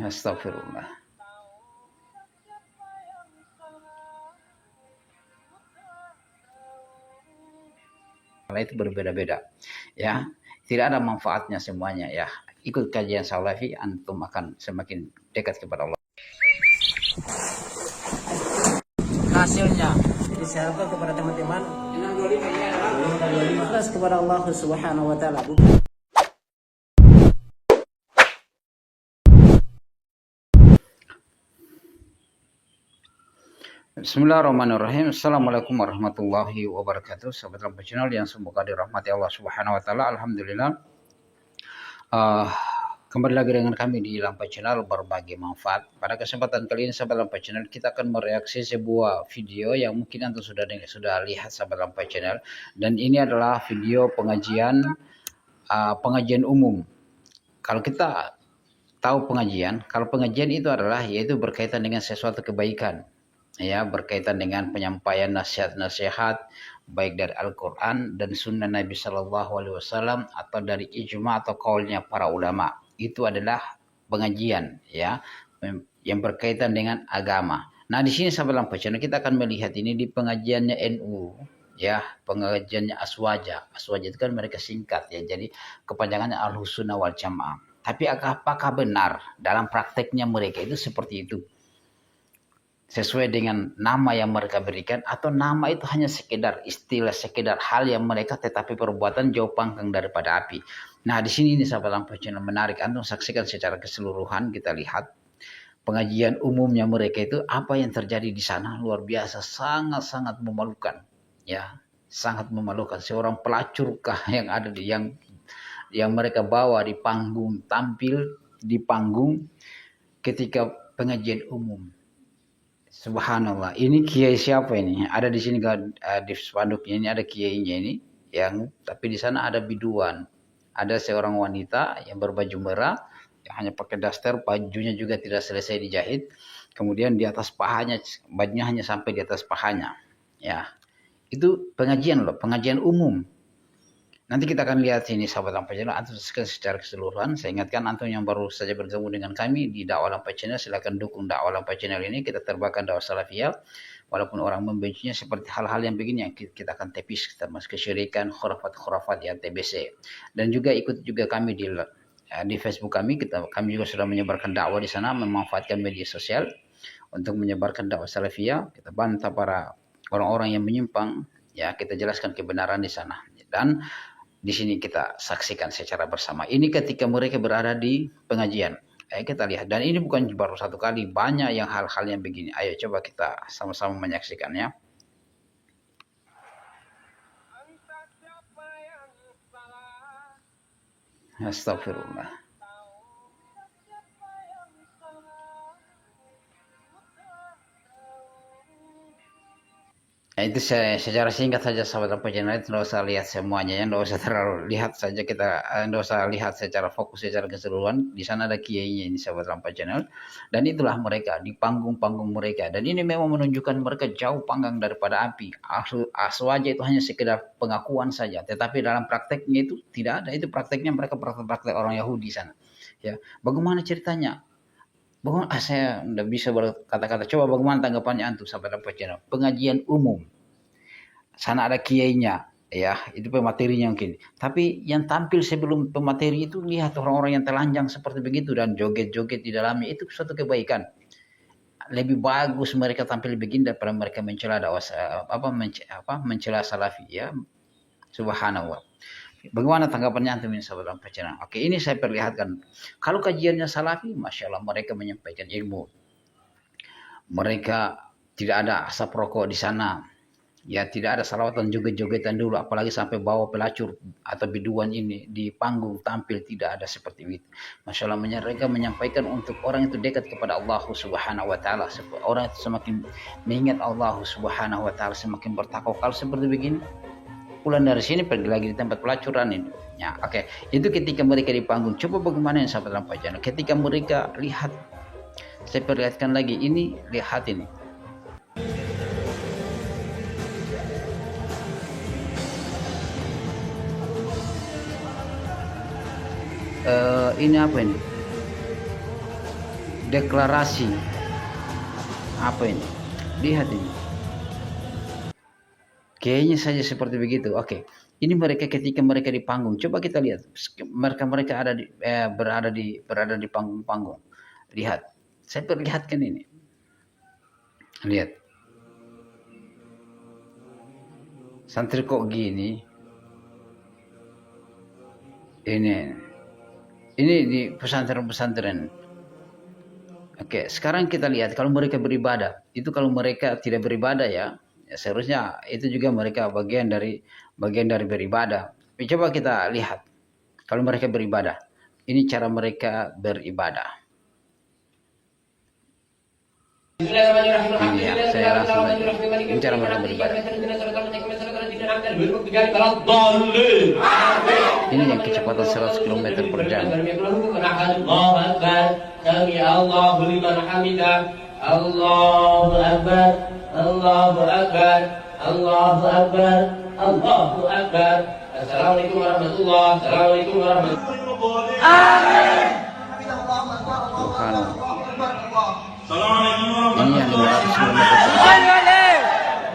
Astagfirullah. Itu berbeda-beda, ya. Tidak ada manfaatnya semuanya, ya. Ikut kajian salafi, antum akan semakin dekat kepada Allah. Hasilnya disarankan kepada teman-teman ikhlas kepada Allah Subhanahu wa taala. Bismillahirrahmanirrahim. Assalamualaikum warahmatullahi wabarakatuh. Sahabat Lampu Channel yang semoga dirahmati Allah Subhanahu wa taala. Alhamdulillah. Kembali lagi dengan kami di Lampu Channel berbagi manfaat. Pada kesempatan kali ini sahabat Lampu Channel, kita akan mereaksi sebuah video yang mungkin Anda sudah lihat sahabat Lampu Channel, dan ini adalah video pengajian umum. Kalau kita tahu pengajian, kalau pengajian itu adalah yaitu berkaitan dengan sesuatu kebaikan, ya, berkaitan dengan penyampaian nasihat-nasihat baik dari Al-Quran dan Sunnah Nabi Shallallahu Alaihi Wasallam atau dari ijma atau kaulnya para ulama. Itu adalah pengajian, ya, yang berkaitan dengan agama. Nah, di sini sahabat Lampu Channel kita akan melihat ini di pengajiannya NU, ya, pengajiannya Aswaja. Aswaja itu kan mereka singkat, ya, jadi kepanjangannya Al-Sunnah wal Jamaah. Tapi apakah benar dalam prakteknya mereka itu seperti itu, sesuai dengan nama yang mereka berikan, atau nama itu hanya sekedar istilah, sekedar hal yang mereka, tetapi perbuatan jauh panggang daripada api. Nah, di sini ini sahabat Lampu Channel menarik, antum saksikan secara keseluruhan. Kita lihat pengajian umumnya mereka itu, apa yang terjadi di sana luar biasa, sangat-sangat memalukan, ya, sangat memalukan. Seorang pelacurkah yang ada di yang mereka bawa di panggung, tampil di panggung ketika pengajian umum. Subhanallah, ini kiai siapa ini? Ada di sini di spanduknya ini ada kiainya ini, yang tapi di sana ada biduan. Ada seorang wanita yang berbaju merah, yang hanya pakai daster, bajunya juga tidak selesai dijahit. Kemudian di atas pahanya, bajunya hanya sampai di atas pahanya. Ya, itu pengajian loh, pengajian umum. Nanti kita akan lihat sini sahabat Lampu Channel, antum secara keseluruhan. Saya ingatkan antum yang baru saja bergabung dengan kami di dakwah Lampu Channel, silakan dukung dakwah Lampu Channel ini. Kita terbahkan dakwah salafiyah, walaupun orang membencinya seperti hal-hal yang begini, yang kita akan tepis, kita masuk kesyirikan, khurafat ya, TBC. Dan juga ikut juga kami di Facebook kami. Kami juga sudah menyebarkan dakwah di sana, memanfaatkan media sosial untuk menyebarkan dakwah salafiyah. Kita bantah para orang-orang yang menyimpang, ya, kita jelaskan kebenaran di sana. Dan di sini kita saksikan secara bersama. Ini ketika mereka berada di pengajian. Kita lihat. Dan ini bukan baru satu kali. Banyak yang hal-hal yang begini. Ayo coba kita sama-sama menyaksikannya. Astagfirullah. Itu secara singkat saja sahabat Lampu Channel, itu tidak usah lihat semuanya, ya, tidak usah terlalu lihat saja, kita tidak usah lihat secara fokus, secara keseluruhan. Di sana ada kiainya ini sahabat Lampu Channel, dan itulah mereka di panggung-panggung mereka, dan ini memang menunjukkan mereka jauh panggang daripada api. Aswaja itu hanya sekedar pengakuan saja, tetapi dalam prakteknya itu tidak ada. Itu prakteknya mereka praktek orang Yahudi sana, ya. Bagaimana ceritanya? Saya tidak bisa berkata-kata. Coba bagaimana tanggapannya antum sahabat Lampu Channel? Pengajian umum, sana ada kiainya, ya, itu pematerinya mungkin. Tapi yang tampil sebelum pemateri itu, lihat orang-orang yang telanjang seperti begitu dan joget-joget di dalamnya, itu suatu kebaikan. Lebih bagus mereka tampil begini daripada mereka mencela mencela salafi, ya. Subhanallah. Bagaimana tanggapannya antum ini sahabat Lampu Channel? Oke, ini saya perlihatkan. Kalau kajiannya salafi, masya Allah, mereka menyampaikan ilmu. Mereka tidak ada asap rokok di sana, ya, tidak ada salawatan joget-jogetan dulu, apalagi sampai bawa pelacur atau biduan ini di panggung tampil, tidak ada seperti itu. Masya Allah, mereka menyampaikan untuk orang itu dekat kepada Allah Subhanahu wa taala. Orang itu semakin mengingat Allah Subhanahu wa taala, semakin bertakwa. Kalau seperti begini, pulang dari sini pergi lagi di tempat pelacuran ini. Ya, oke. Itu ketika mereka di panggung. Coba bagaimana yang sahabat Lampu Channel ketika mereka lihat, saya perlihatkan lagi ini, lihat ini. Ini apa ini? deklarasi. Apa ini? Lihat ini. Kayaknya saja seperti begitu. Oke. Ini mereka ketika mereka di panggung. Coba kita lihat. Mereka ada di berada di panggung-panggung. Lihat. Saya perlihatkan ini. Lihat. Santri kok gini. Ini di pesantren-pesantren. Oke, sekarang kita lihat kalau mereka beribadah. Itu kalau mereka tidak beribadah ya seharusnya itu juga mereka bagian dari beribadah. Tapi coba kita lihat kalau mereka beribadah. Ini cara mereka beribadah. Ini ya, saya langsung aja. Ini cara mereka beribadah. Ini yang kecepatan 100 km per jam. Allahu Akbar, Allahu Akbar, Allahu Akbar, Allahu Akbar. Assalamualaikum warahmatullahi wabarakatuh. Amin. Ini yang 500 km per jam.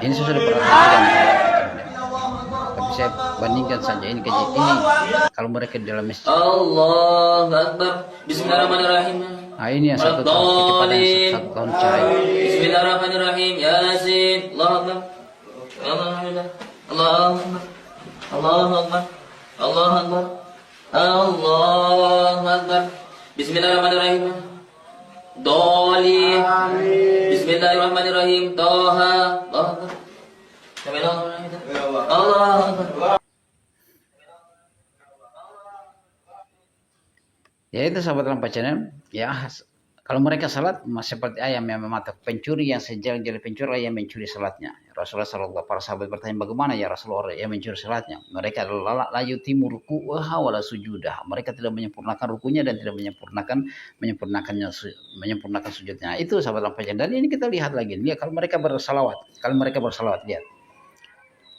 Ini sudah diperhatikan. Tapi saya bandingkan saja ini kalau mereka di dalam masjid. Allahu Akbar. Bismillahirrahmanirrahim. Nah ini yang 1 tahun kecepatan 1 tahun cahaya. Bismillahirrahmanirrahim. Yasin. Allahu Akbar. Alhamdulillah. Allahu Akbar. Allahu Akbar. Allahu Akbar. Allahu Akbar. Bismillahirrahmanirrahim. Doli. Bismillahirrahmanirrahim. Toha. Allahu Akbar. Allahu Akbar. Ya itu sahabat Lampa Channel. Ya kalau mereka salat seperti ayam yang mematok, pencuri yang sejalan-jalan pencuri yang mencuri salatnya. Rasulullah SAW, para sahabat bertanya bagaimana ya Rasulullah yang mencuri salatnya. Mereka adalah la yutimu ruku'aha wala sujudah. Mereka tidak menyempurnakan rukunya dan tidak menyempurnakan sujudnya. Itu sahabat Lampa Channel. Dan ini kita lihat lagi. Lihat kalau mereka bersalawat, lihat.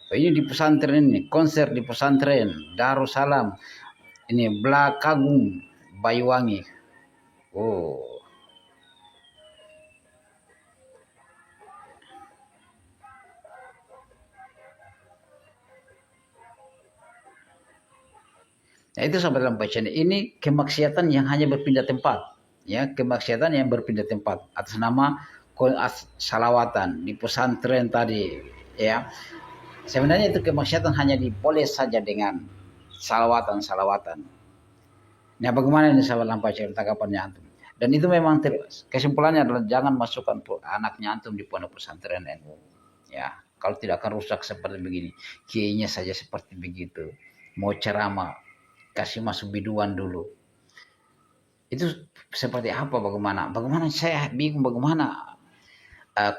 Ini di pesantren ini, konser di pesantren Darussalam. Ini Blakagung Banyuwangi. Oh. Nah, itu sahabat Lampa Channel. Ini kemaksiatan yang hanya berpindah tempat. Ya, kemaksiatan yang berpindah tempat atas nama salawatan di pesantren tadi, ya. Sebenarnya itu kemaksiatan hanya dipoles saja dengan salawatan. Nah, bagaimana ini sahabat Lampa Channel tanggapannya antum? Dan itu memang kesimpulannya adalah jangan masukkan anaknya antum di pondok pesantren NU. Ya, kalau tidak akan rusak seperti begini. Kiainya saja seperti begitu. Mau ceramah, kasih masuk biduan dulu. Itu seperti apa bagaimana? Bagaimana saya bingung bagaimana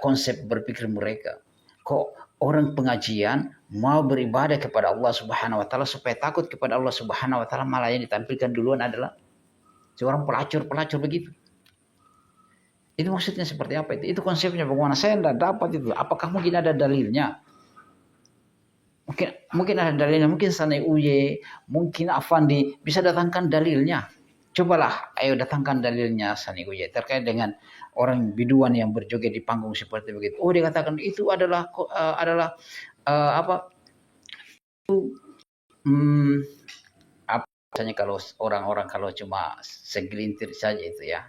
konsep berpikir mereka. Kok orang pengajian mau beribadah kepada Allah Subhanahu wa taala supaya takut kepada Allah Subhanahu wa taala, malah yang ditampilkan duluan adalah seorang pelacur begitu. Itu maksudnya seperti apa itu? Itu konsepnya bagaimana? Saya tidak dapat itu. Apakah mungkin ada dalilnya? Mungkin ada dalilnya. Mungkin Sanai Uye, mungkin Afandi bisa datangkan dalilnya. Cobalah, ayo datangkan dalilnya Sanai Uye terkait dengan orang biduan yang berjoget di panggung seperti begitu. Oh, dia katakan itu adalah apa? Misalnya kalau orang-orang kalau cuma segelintir saja itu ya,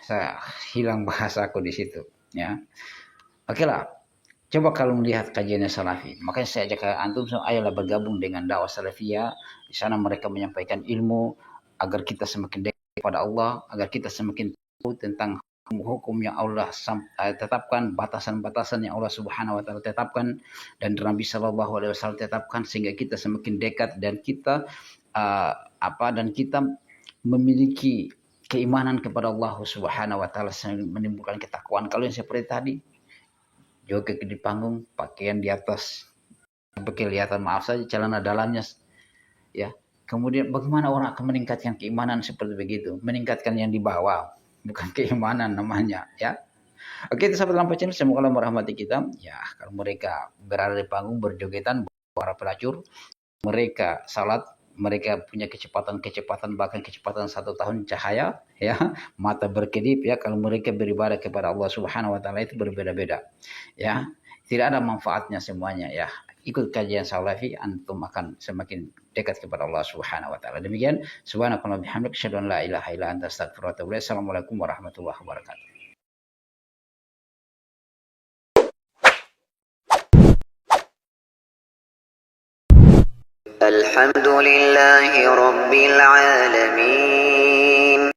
saya hilang bahasaku di situ ya. Oke lah, coba kalau melihat kajiannya Salafi, makanya saya ajak antum ayolah bergabung dengan dakwah Salafiyah. Di sana mereka menyampaikan ilmu agar kita semakin dekat kepada Allah, agar kita semakin tahu tentang hukum yang Allah tetapkan, batasan-batasan yang Allah Subhanahu wa taala tetapkan dan Nabi sallallahu alaihi wasallam tetapkan, sehingga kita semakin dekat dan kita kita memiliki keimanan kepada Allah Subhanahu wa taala, menimbulkan ketakwaan. Kalau yang seperti tadi joget di panggung, pakaian di atas sampai kelihatan, maaf saja celana dalamnya ya. Kemudian bagaimana orang akan meningkatkan keimanan seperti begitu? Meningkatkan yang di bawah, bukan keimanan namanya ya. Oke, itu sahabat Lampa Channel, semoga Allah merahmati kita. Ya, kalau mereka berada di panggung berjogetan para pelacur, mereka salat, mereka punya kecepatan bahkan kecepatan 1 tahun cahaya, ya, mata berkedip, ya. Kalau mereka beribadah kepada Allah Subhanahu wa taala itu berbeda-beda, ya. Tidak ada manfaatnya semuanya, ya. Ikut kajian Salafi, antum akan semakin dekat kepada Allah Subhanahu wa taala. Demikian, subhanakallahumma bihamdika asyhadu an la ilaha illa anta astaghfiruka wa atubu ilaik. Assalamualaikum warahmatullahi wabarakatuh. الحمد لله رب العالمين